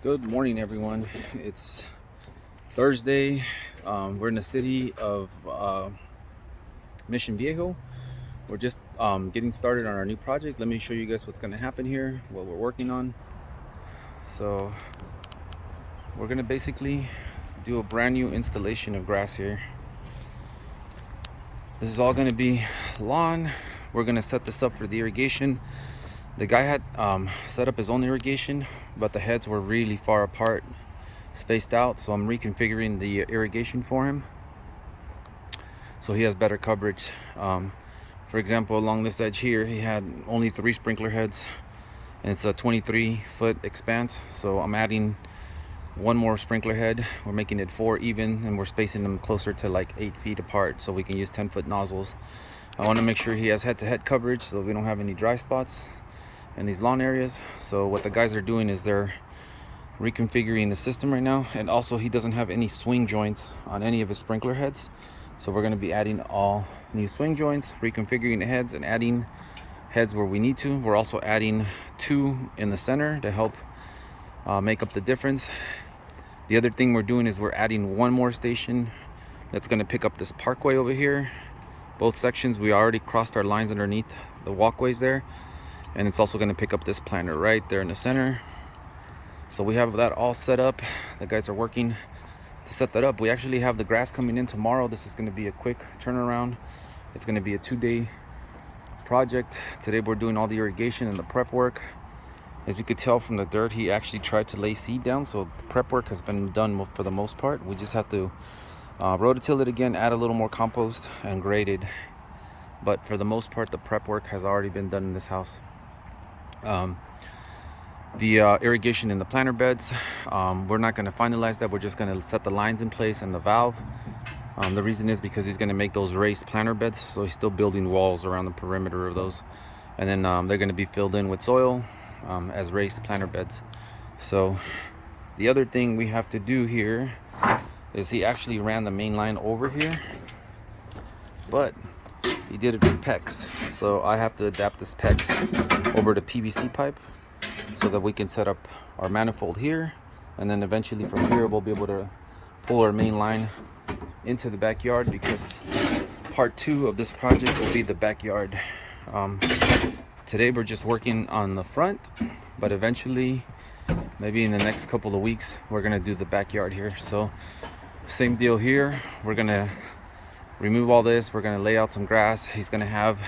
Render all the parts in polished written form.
Good morning, everyone. It's Thursday. We're in the city of Mission Viejo. We're just getting started on our new project. Let me show you guys what's going to happen here, what we're working on. So we're going to basically do a brand new installation of grass here. This is all going to be lawn. We're going to set this up for the irrigation. The guy had set up his own irrigation, but the heads were really far apart, spaced out, so I'm reconfiguring the irrigation for him so he has better coverage. For example, along this edge here, he had only 3 sprinkler heads, and it's a 23-foot expanse, so I'm adding 1 more sprinkler head. We're making it 4 even, and we're spacing them closer to like 8 feet apart so we can use 10-foot nozzles. I want to make sure he has head-to-head coverage so we don't have any dry spots in these lawn areas. So what the guys are doing is they're reconfiguring the system right now, and also he doesn't have any swing joints on any of his sprinkler heads, so we're going to be adding all new swing joints, reconfiguring the heads, and adding heads where we need to. We're also adding 2 in the center to help make up the difference. The other thing we're doing is we're adding 1 more station that's going to pick up this parkway over here. Both sections we already crossed our lines underneath the walkways there, and it's also going to pick up this planter right there in the center. So we have that all set up. The guys are working to set that up. We actually have the grass coming in tomorrow. This is going to be a quick turnaround. It's going to be a 2-day project. Today we're doing all the irrigation and the prep work. As you could tell from the dirt, he actually tried to lay seed down, so the prep work has been done for the most part. We just have to rototill it again, add a little more compost, and grade it. But for the most part, the prep work has already been done in this house. The irrigation in the planter beds, we're not going to finalize that. We're just going to set the lines in place and the valve. The reason is because he's going to make those raised planter beds, so he's still building walls around the perimeter of those, and then they're going to be filled in with soil as raised planter beds. So the other thing we have to do here is he actually ran the main line over here, but he did it with PEX, so I have to adapt this PEX over to PVC pipe so that we can set up our manifold here, and then eventually from here we'll be able to pull our main line into the backyard, because part 2 of this project will be the backyard. Today we're just working on the front, but eventually, maybe in the next couple of weeks, we're gonna do the backyard here. So same deal here. We're gonna remove all this. We're gonna lay out some grass. He's gonna have,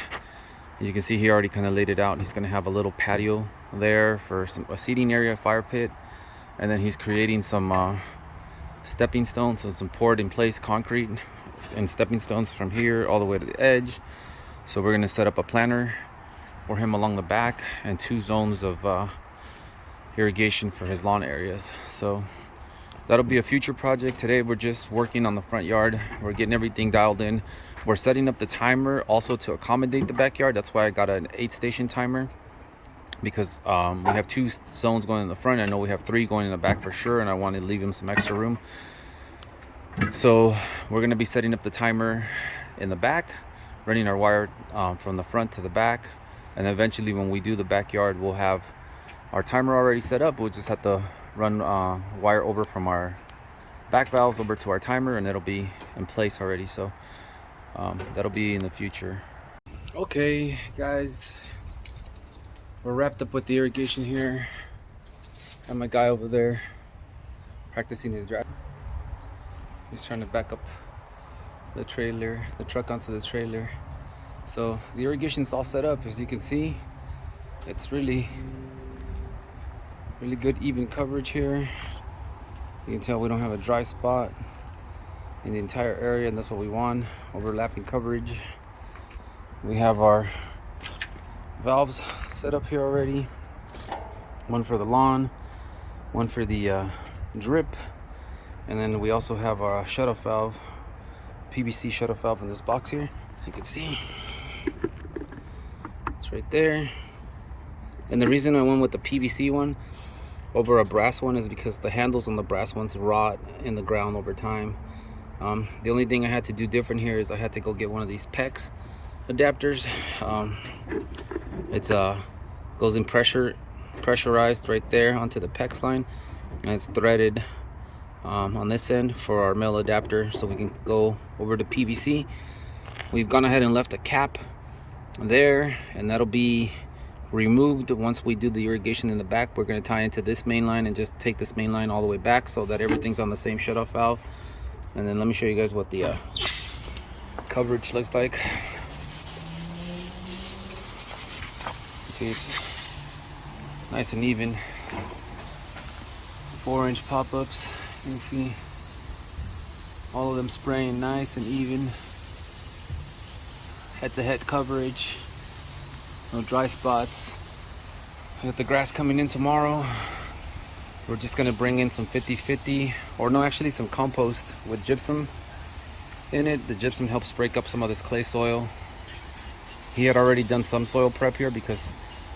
as you can see, he already kind of laid it out. He's gonna have a little patio there for a seating area, fire pit, and then he's creating some stepping stones, so some poured in place concrete and stepping stones from here all the way to the edge. So we're gonna set up a planter for him along the back, and 2 zones of irrigation for his lawn areas. So that'll be a future project. Today we're just working on the front yard. We're getting everything dialed in. We're setting up the timer also to accommodate the backyard. That's why I got an 8-station timer, because we have 2 zones going in the front. I know we have 3 going in the back for sure, and I want to leave him some extra room. So we're going to be setting up the timer in the back, running our wire from the front to the back, and eventually when we do the backyard, we'll have our timer already set up. We'll just have to run wire over from our back valves over to our timer, and it'll be in place already. So that'll be in the future. Okay guys, we're wrapped up with the irrigation here. Got my guy over there practicing his drive. He's trying to back up the truck onto the trailer. So the irrigation's all set up. As you can see, it's really good even coverage here. You can tell we don't have a dry spot in the entire area, and that's what we want, overlapping coverage. We have our valves set up here already, 1 for the lawn, 1 for the drip, and then we also have our shut-off valve, PVC shut-off valve in this box here. As you can see, it's right there. And the reason I went with the PVC one over a brass one is because the handles on the brass ones rot in the ground over time. The only thing I had to do different here is I had to go get one of these PEX adapters. It's goes in pressurized right there onto the PEX line, and it's threaded on this end for our male adapter, so we can go over to PVC. We've gone ahead and left a cap there, and that'll be removed once we do the irrigation in the back. We're going to tie into this main line and just take this main line all the way back so that everything's on the same shutoff valve. And then let me show you guys what the coverage looks like. See, it's nice and even. 4-inch pop-ups. You can see all of them spraying nice and even. Head-to-head coverage. No dry spots. With the grass coming in tomorrow, we're just gonna bring in some 50-50, or no, actually some compost with gypsum in it. The gypsum helps break up some of this clay soil. He had already done some soil prep here because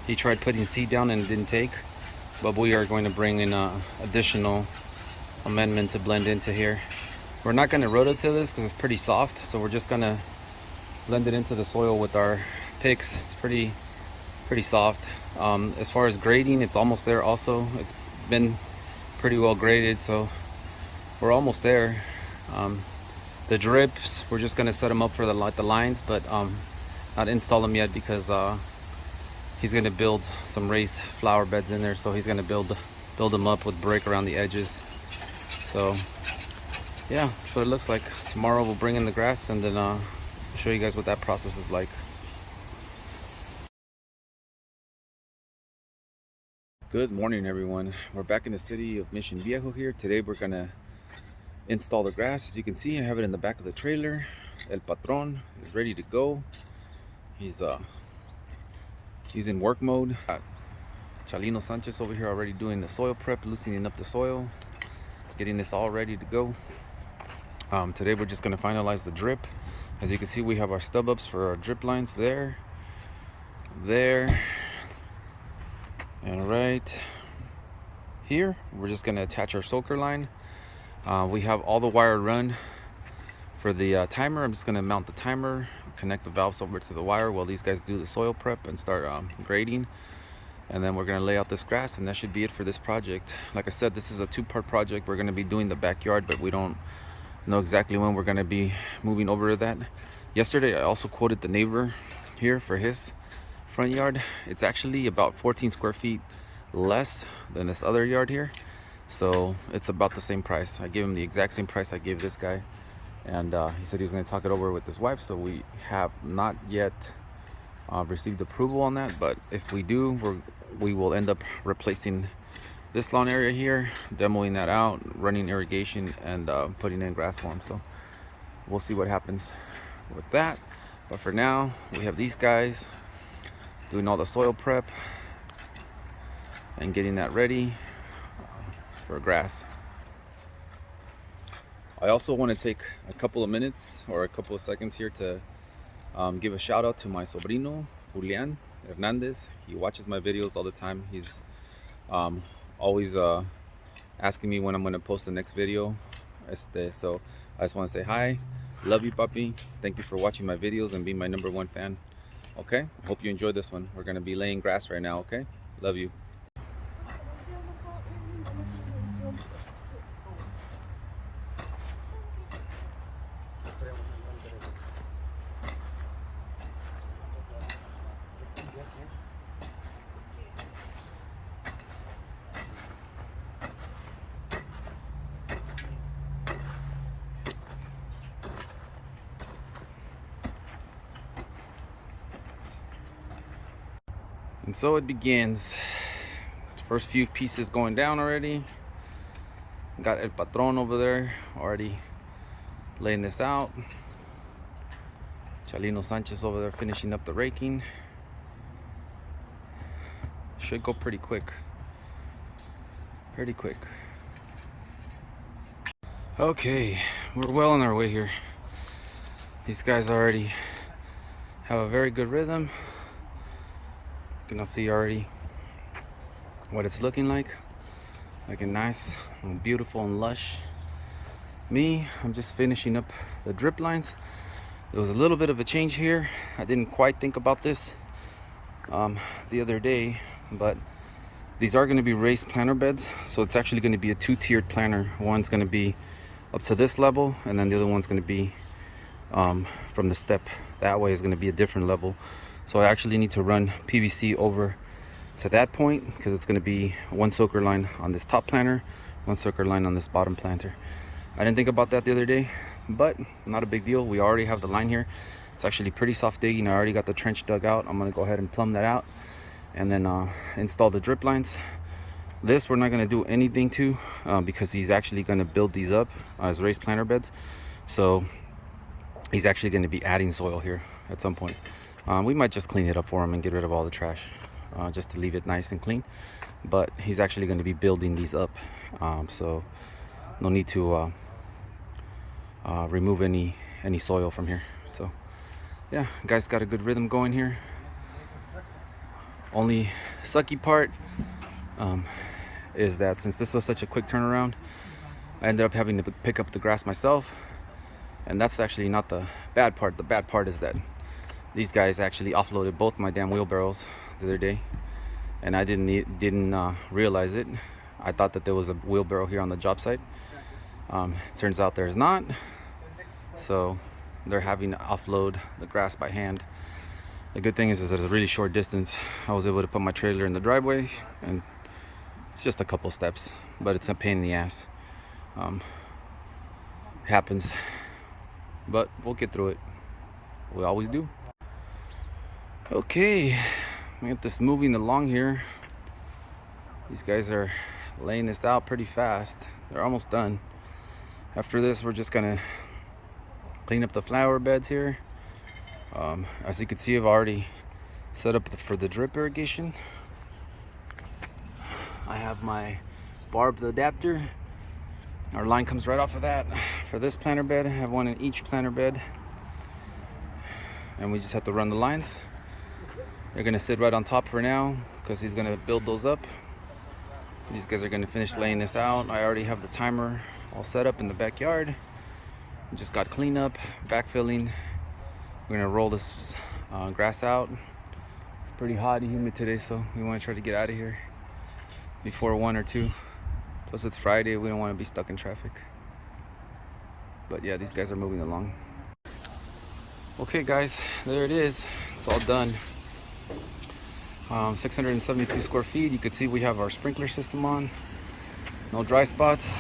he tried putting seed down and it didn't take. But we are going to bring in additional amendment to blend into here. We're not gonna rototill this because it's pretty soft, so we're just gonna blend it into the soil with our picks. It's pretty soft. As far as grading, it's almost there also. It's been pretty well graded, so we're almost there. The drips, we're just gonna set them up for the lines, but not install them yet because he's gonna build some raised flower beds in there, so he's gonna build them up with brick around the edges. So yeah, that's what it looks like. Tomorrow we'll bring in the grass, and then I'll show you guys what that process is like. Good morning, everyone. We're back in the city of Mission Viejo here. Today we're gonna install the grass. As you can see, I have it in the back of the trailer. El Patron is ready to go. He's in work mode. Got Chalino Sanchez over here already doing the soil prep, loosening up the soil, getting this all ready to go. Today we're just gonna finalize the drip. As you can see, we have our stub ups for our drip lines there, and right here. We're just gonna attach our soaker line. We have all the wire run for the timer. I'm just gonna mount the timer, connect the valves over to the wire while these guys do the soil prep and start grading. And then we're gonna lay out this grass, and that should be it for this project. Like I said, this is a 2-part project. We're gonna be doing the backyard, but we don't know exactly when we're gonna be moving over to that. Yesterday, I also quoted the neighbor here for his front yard. It's actually about 14 square feet less than this other yard here, so it's about the same price. I gave him the exact same price I gave this guy, and he said he was going to talk it over with his wife. So we have not yet received approval on that, but if we do, we will end up replacing this lawn area here, demoing that out, running irrigation, and putting in grass for him. So we'll see what happens with that. But for now, we have these guys doing all the soil prep and getting that ready for grass. I also want to take a couple of minutes or a couple of seconds here to give a shout out to my sobrino Julian Hernandez. He watches my videos all the time. He's always asking me when I'm going to post the next video. So I just want to say hi, love you, papi. Thank you for watching my videos and being my #1 fan. Okay, I hope you enjoyed this one. We're gonna be laying grass right now. Okay, love you. And so it begins. First few pieces going down already. Got El Patron over there already laying this out. Chalino Sanchez over there finishing up the raking. Should go pretty quick. Okay, we're well on our way here. These guys already have a very good rhythm. You can see already what it's looking like a nice and beautiful and lush. Me, I'm just finishing up the drip lines. There was a little bit of a change here. I didn't quite think about this the other day, but These are going to be raised planter beds, so it's actually going to be a two-tiered planter. One's going to be up to this level, and then the other one's going to be from the step that way is going to be a different level. So I actually need to run PVC over to that point because it's going to be one soaker line on this top planter, one soaker line on this bottom planter. I didn't think about that the other day, but not a big deal. We already have the line here. It's actually pretty soft digging. I already got the trench dug out. I'm going to go ahead and plumb that out and then install the drip lines. This we're not going to do anything to because he's actually going to build these up as raised planter beds. So he's actually going to be adding soil here at some point. We might just clean it up for him and get rid of all the trash just to leave it nice and clean. But he's actually going to be building these up, so no need to remove any soil from here. So yeah, guys, got a good rhythm going here. Only sucky part is that since this was such a quick turnaround, I ended up having to pick up the grass myself, and that's actually not the bad part. The bad part is that these guys actually offloaded both my damn wheelbarrows the other day, and I didn't realize it. I thought that there was a wheelbarrow here on the job site. Turns out there's not, so they're having to offload the grass by hand. The good thing is at a really short distance, I was able to put my trailer in the driveway, and it's just a couple steps, but it's a pain in the ass. It happens, but we'll get through it. We always do. Okay, we got this moving along here. These guys are laying this out pretty fast. They're almost done. After this, we're just gonna clean up the flower beds here. As you can see, I've already set up for the drip irrigation. I have my barbed adapter. Our line comes right off of that. For this planter bed, I have one in each planter bed, and we just have to run the lines. They're gonna sit right on top for now because he's gonna build those up. These guys are gonna finish laying this out. I already have the timer all set up in the backyard. We just got cleanup, backfilling. We're gonna roll this grass out. It's pretty hot and humid today, so we want to try to get out of here before 1 or 2. Plus it's Friday, we don't want to be stuck in traffic. But yeah, these guys are moving along. Okay guys, there it is. It's all done. 672 square feet. You can see we have our sprinkler system on. No dry spots.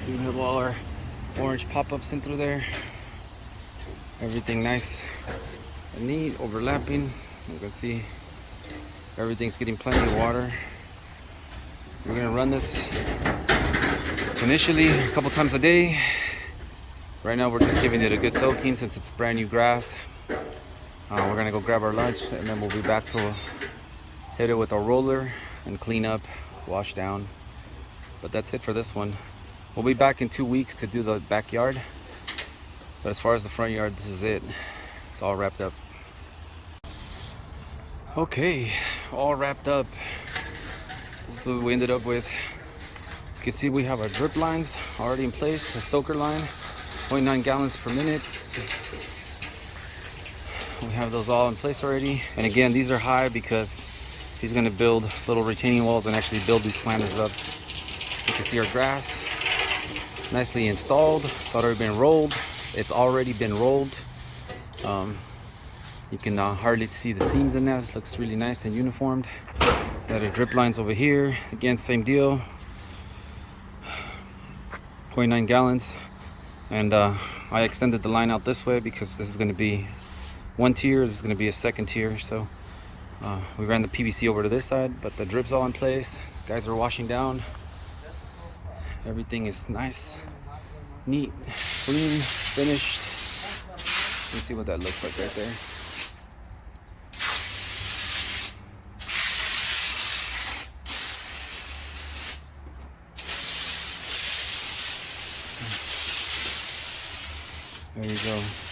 We have all our orange pop-ups in through there. Everything nice and neat, overlapping. You can see everything's getting plenty of water. We're gonna run this initially a couple times a day. Right now we're just giving it a good soaking since it's brand new grass. We're gonna go grab our lunch and then we'll be back to hit it with our roller and clean up, wash down. But that's it for this one. We'll be back in 2 weeks to do the backyard. But as far as the front yard, this is it. It's all wrapped up. Okay, all wrapped up. This is what we ended up with. You can see we have our drip lines already in place. A soaker line, 0.9 gallons per minute. We have those all in place already. And again, these are high because he's gonna build little retaining walls and actually build these planters up. You can see our grass nicely installed. It's already been rolled. You can hardly see the seams in that. It looks really nice and uniformed. Got our drip lines over here. Again, same deal. 0.9 gallons. And I extended the line out this way because this is going to be one tier. This is going to be a second tier. So we ran the PVC over to this side, but the drip's all in place. Guys are washing down. Everything is nice, neat, clean, finished. Let's see what that looks like right there. There you go.